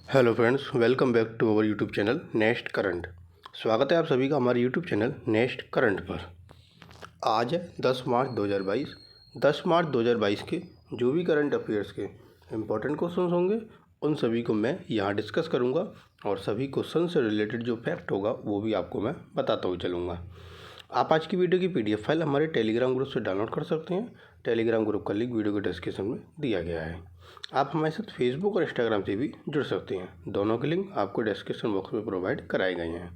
Hello friends, welcome back to our YouTube channel next current. स्वागत है आप सभी का हमारे यूट्यूब चैनल नेक्स्ट करंट पर। आज है 10 मार्च 2022। 10 मार्च 2022 के जो भी करंट अफेयर्स के इम्पोर्टेंट क्वेश्चंस होंगे उन सभी को मैं यहाँ डिस्कस करूँगा और सभी क्वेश्चन से रिलेटेड जो फैक्ट होगा वो भी आपको मैं बताता हुआ चलूँगा। आप आज की वीडियो की PDF फाइल हमारे टेलीग्राम ग्रुप से डाउनलोड कर सकते हैं। टेलीग्राम ग्रुप का लिंक वीडियो के डिस्क्रिप्शन में दिया गया है। आप हमारे साथ फेसबुक और इंस्टाग्राम से भी जुड़ सकते हैं। दोनों के लिंक आपको डिस्क्रिप्शन बॉक्स में प्रोवाइड कराए गए हैं।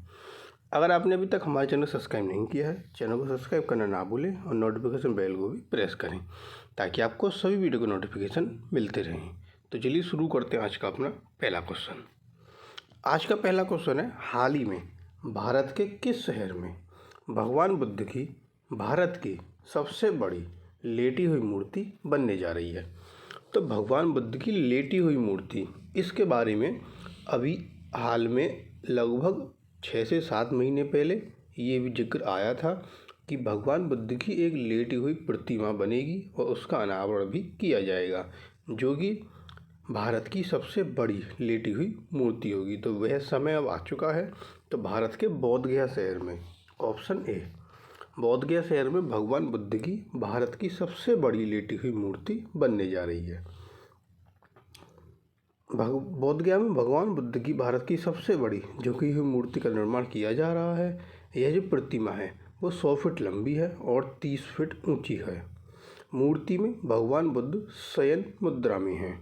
अगर आपने अभी तक हमारे चैनल सब्सक्राइब नहीं किया है, चैनल को सब्सक्राइब करना ना भूलें और नोटिफिकेशन बेल को भी प्रेस करें ताकि आपको सभी वीडियो के नोटिफिकेशन मिलते रहें। तो चलिए शुरू करते हैं आज का अपना पहला क्वेश्चन। आज का पहला क्वेश्चन है, हाल ही में भारत के किस शहर में भगवान बुद्ध की भारत की सबसे बड़ी लेटी हुई मूर्ति बनने जा रही है? तो भगवान बुद्ध की लेटी हुई मूर्ति, इसके बारे में अभी हाल में लगभग 6 से 7 महीने पहले ये भी जिक्र आया था कि भगवान बुद्ध की एक लेटी हुई प्रतिमा बनेगी और उसका अनावरण भी किया जाएगा, जो कि भारत की सबसे बड़ी लेटी हुई मूर्ति होगी। तो वह समय अब आ चुका है। तो भारत के बोध गया शहर में, ऑप्शन ए, बोध गया शहर में भगवान बुद्ध की भारत की सबसे बड़ी लेटी हुई मूर्ति बनने जा रही है। बोध गया में भगवान बुद्ध की भारत की सबसे बड़ी झुकी हुई मूर्ति का निर्माण किया जा रहा है। यह जो प्रतिमा है वो 100 फीट लंबी है और 30 फीट ऊंची है। मूर्ति में भगवान बुद्ध शयन मुद्रा में हैं।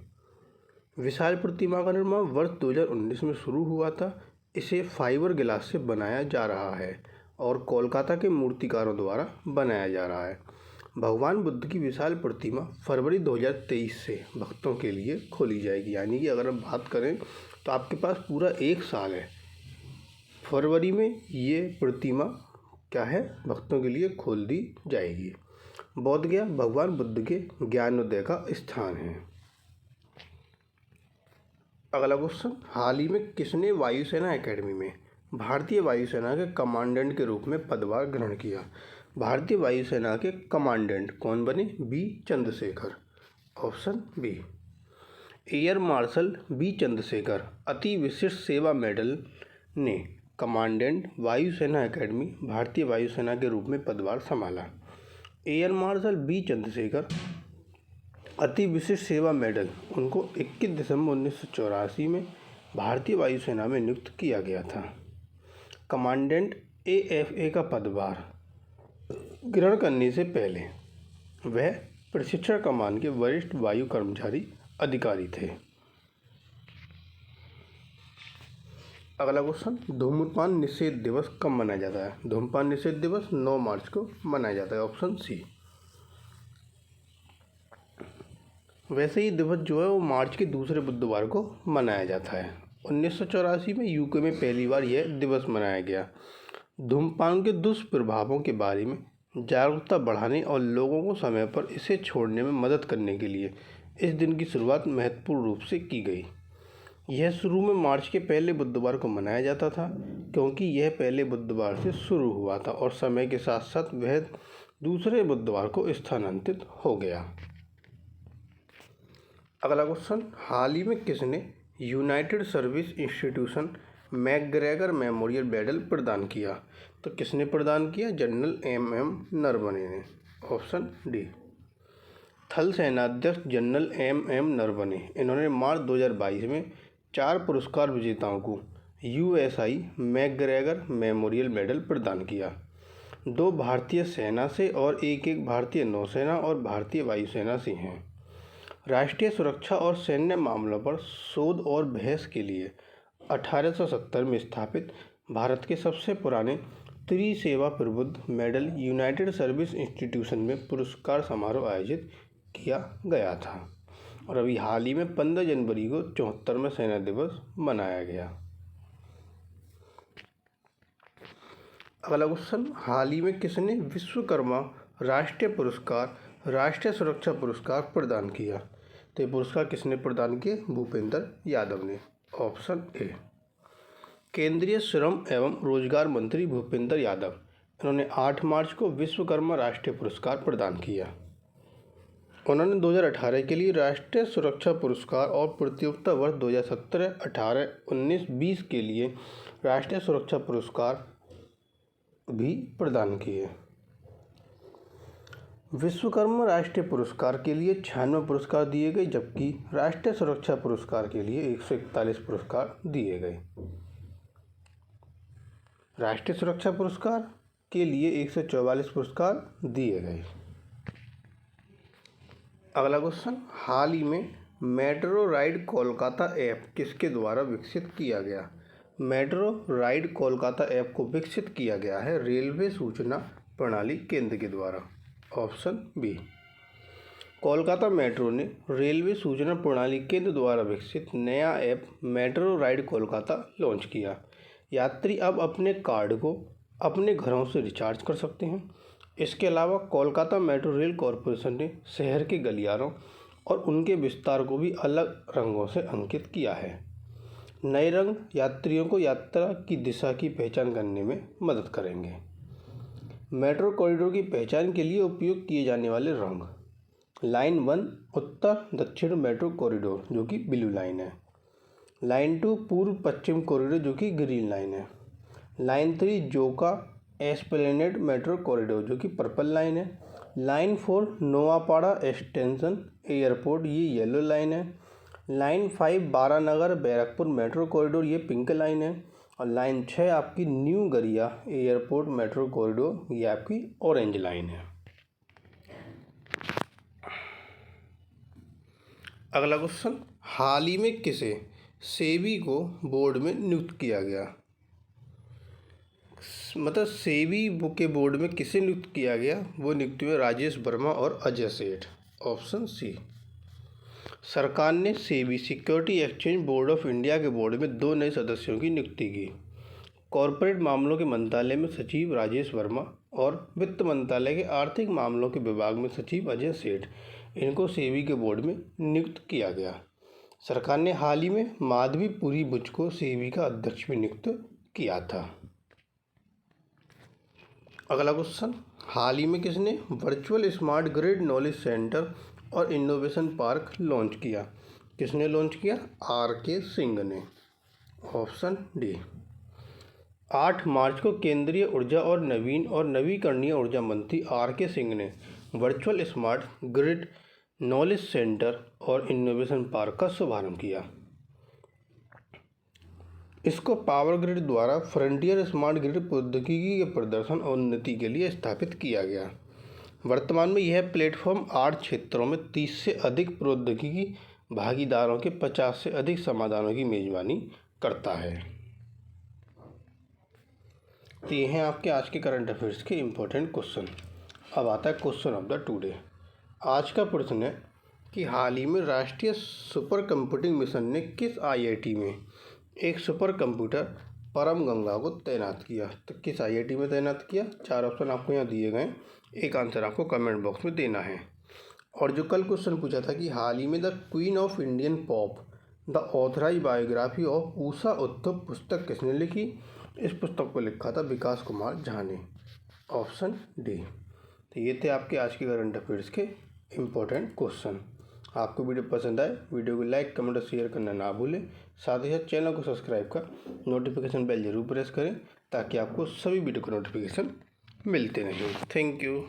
विशाल प्रतिमा का निर्माण वर्ष 2019 में शुरू हुआ था। इसे फाइबर ग्लास से बनाया जा रहा है और कोलकाता के मूर्तिकारों द्वारा बनाया जा रहा है। भगवान बुद्ध की विशाल प्रतिमा फरवरी 2023 से भक्तों के लिए खोली जाएगी। यानी कि अगर हम बात करें तो आपके पास पूरा 1 साल है। फरवरी में ये प्रतिमा क्या है, भक्तों के लिए खोल दी जाएगी। बोध गया भगवान बुद्ध के ज्ञानोदय का स्थान है। अगला क्वेश्चन, हाल ही में किसने वायुसेना एकेडमी में भारतीय वायुसेना के कमांडेंट के रूप में पदभार ग्रहण किया? भारतीय वायुसेना के कमांडेंट कौन बने? B Chandrashekhar, option B. Air marshal B Chandrashekhar Ati Vishisht सेवा मेडल ने कमांडेंट वायुसेना एकेडमी भारतीय वायुसेना के रूप में पदभार संभाला। Air marshal B Chandrashekhar Ati Vishisht सेवा मेडल उनको 21 दिसंबर 1984 में भारतीय वायुसेना में नियुक्त किया गया था। कमांडेंट AFA का पदभार ग्रहण करने से पहले वह प्रशिक्षण कमान के वरिष्ठ वायु कर्मचारी अधिकारी थे। अगला क्वेश्चन, धूम्रपान निषेध दिवस कब मनाया जाता है? धूम्रपान निषेध दिवस 9 मार्च को मनाया जाता है, ऑप्शन सी। वैसे ही दिवस जो है वो मार्च के दूसरे बुधवार को मनाया जाता है। 1984 में UK में पहली बार यह दिवस मनाया गया। धूम्रपान के दुष्प्रभावों के बारे में जागरूकता बढ़ाने और लोगों को समय पर इसे छोड़ने में मदद करने के लिए इस दिन की शुरुआत महत्वपूर्ण रूप से की गई। यह शुरू में मार्च के पहले बुधवार को मनाया जाता था क्योंकि यह पहले बुधवार से शुरू हुआ था और समय के साथ साथ वह दूसरे बुधवार को स्थानांतरित हो गया। अगला क्वेश्चन, हाल ही में किसने United service institution McGregor memorial medal प्रदान किया? तो किसने प्रदान किया? जनरल MM नरवणे ने, ऑप्शन डी। थल सेनाध्यक्ष जनरल MM नरवणे, इन्होंने मार्च 2022 में 4 पुरस्कार विजेताओं को USI मैकग्रेगर मेमोरियल मेडल प्रदान किया। 2 भारतीय सेना से और एक भारतीय नौसेना और भारतीय वायुसेना से हैं। राष्ट्रीय सुरक्षा और सैन्य मामलों पर शोध और बहस के लिए 1870 में स्थापित भारत के सबसे पुराने त्रिसेवा प्रबुद्ध मेडल यूनाइटेड सर्विस इंस्टीट्यूशन में पुरस्कार समारोह आयोजित किया गया था और अभी हाल ही में 15 जनवरी को 74वां सेना दिवस मनाया गया। अगला क्वेश्चन, हाल ही में किसने विश्वकर्मा राष्ट्रीय पुरस्कार राष्ट्रीय सुरक्षा पुरस्कार प्रदान किया? तो ये पुरस्कार किसने प्रदान किए? भूपेंद्र यादव ने, ऑप्शन ए। केंद्रीय श्रम एवं रोजगार मंत्री भूपेंद्र यादव, इन्होंने 8 मार्च को विश्वकर्मा राष्ट्रीय पुरस्कार प्रदान किया। उन्होंने 2018 के लिए राष्ट्रीय सुरक्षा पुरस्कार और प्रतियोगिता वर्ष 2017, 18, 19, 20 के लिए राष्ट्रीय सुरक्षा पुरस्कार भी प्रदान किए। विश्वकर्मा राष्ट्रीय पुरस्कार के लिए 96 पुरस्कार दिए गए, जबकि राष्ट्रीय सुरक्षा पुरस्कार के लिए 141 पुरस्कार दिए गए। राष्ट्रीय सुरक्षा पुरस्कार के लिए 144 पुरस्कार दिए गए। अगला क्वेश्चन, हाल ही में मेट्रो राइड कोलकाता ऐप किसके द्वारा विकसित किया गया? मेट्रो राइड कोलकाता ऐप को विकसित किया गया है रेलवे सूचना प्रणाली केंद्र के द्वारा। Option B. कोलकाता मेट्रो ने रेलवे सूचना प्रणाली केंद्र द्वारा विकसित नया app metro ride Kolkata launch किया। यात्री अब अपने कार्ड को अपने घरों से रिचार्ज कर सकते हैं। इसके अलावा कोलकाता मेट्रो रेल कॉरपोरेशन ने शहर के गलियारों और उनके विस्तार को भी अलग रंगों से अंकित किया है। नए रंग यात्रियों को यात्रा की दिशा की पहचान करने में मदद करेंगे। मेट्रो कॉरिडोर की पहचान के लिए उपयोग किए जाने वाले रंग, लाइन 1 उत्तर दक्षिण मेट्रो कॉरिडोर जो कि ब्लू लाइन है, लाइन 2 पूर्व पश्चिम कॉरिडोर जो कि ग्रीन लाइन है, लाइन 3 जोका एस्प्लेनेड मेट्रो कॉरिडोर जो कि पर्पल लाइन है, लाइन 4 नोआपाड़ा एक्सटेंशन एयरपोर्ट ये येलो लाइन है, line 5 Baranagar Barrackpore metro corridor ये पिंक लाइन है, और लाइन 6 आपकी न्यू गरिया एयरपोर्ट मेट्रो कॉरिडोर ये आपकी ऑरेंज लाइन है। अगला क्वेश्चन, हाल ही में किसे सेबी को बोर्ड में नियुक्त किया गया? मतलब सेबी के बोर्ड में किसे नियुक्त किया गया? वो नियुक्त हुए राजेश वर्मा और अजय सेठ। Option C. सरकार ने SEBI security exchange board of India के बोर्ड में 2 नए सदस्यों की नियुक्ति की। कॉरपोरेट मामलों के मंत्रालय में सचिव राजेश वर्मा और वित्त मंत्रालय के आर्थिक मामलों के विभाग में सचिव अजय सेठ, इनको सेबी के बोर्ड में नियुक्त किया गया। सरकार ने हाल ही में माधवीपुरी बुच को सेबी का अध्यक्ष भी नियुक्त किया था। अगला क्वेश्चन, हाल ही में किसने virtual smart grid knowledge centre और इनोवेशन पार्क लॉन्च किया? किसने लॉन्च किया? RK सिंह ने। Option D. 8 मार्च को केंद्रीय ऊर्जा और नवीकरणीय ऊर्जा मंत्री RK सिंह ने virtual smart grid knowledge centre और इनोवेशन पार्क का शुभारंभ किया। इसको पावर ग्रिड द्वारा फ्रंटियर स्मार्ट ग्रिड प्रौद्योगिकी के प्रदर्शन और उन्नति के लिए स्थापित किया गया। वर्तमान में यह प्लेटफॉर्म 8 क्षेत्रों में 30 से अधिक प्रौद्योगिकी भागीदारों के 50 से अधिक समाधानों की मेजबानी करता है। तो ये हैं आपके आज के करंट अफेयर्स के इम्पोर्टेंट क्वेश्चन। अब आता है क्वेश्चन ऑफ द टुडे। आज का प्रश्न है कि हाल ही में राष्ट्रीय सुपर कंप्यूटिंग मिशन ने किस IIT में एक सुपर कंप्यूटर परम गंगा को तैनात किया? तो किस IIT में तैनात किया? 4 ऑप्शन आपको यहाँ दिए गए, एक आंसर आपको कमेंट बॉक्स में देना है। और जो कल क्वेश्चन पूछा था कि हाल ही में the queen of Indian pop the authorise biography of Usha Uthup पुस्तक किसने लिखी? इस पुस्तक को लिखा था विकास कुमार झा ने। Option D. तो ये थे आपके आज के करंट अफेयर्स के इम्पोर्टेंट क्वेश्चन। आपको वीडियो पसंद आए, वीडियो को लाइक कमेंट और शेयर करना ना भूलें। साथ ही साथ चैनल को सब्सक्राइब कर नोटिफिकेशन बेल जरूर प्रेस करें ताकि आपको सभी वीडियो का नोटिफिकेशन मिलते रहें। Thank you.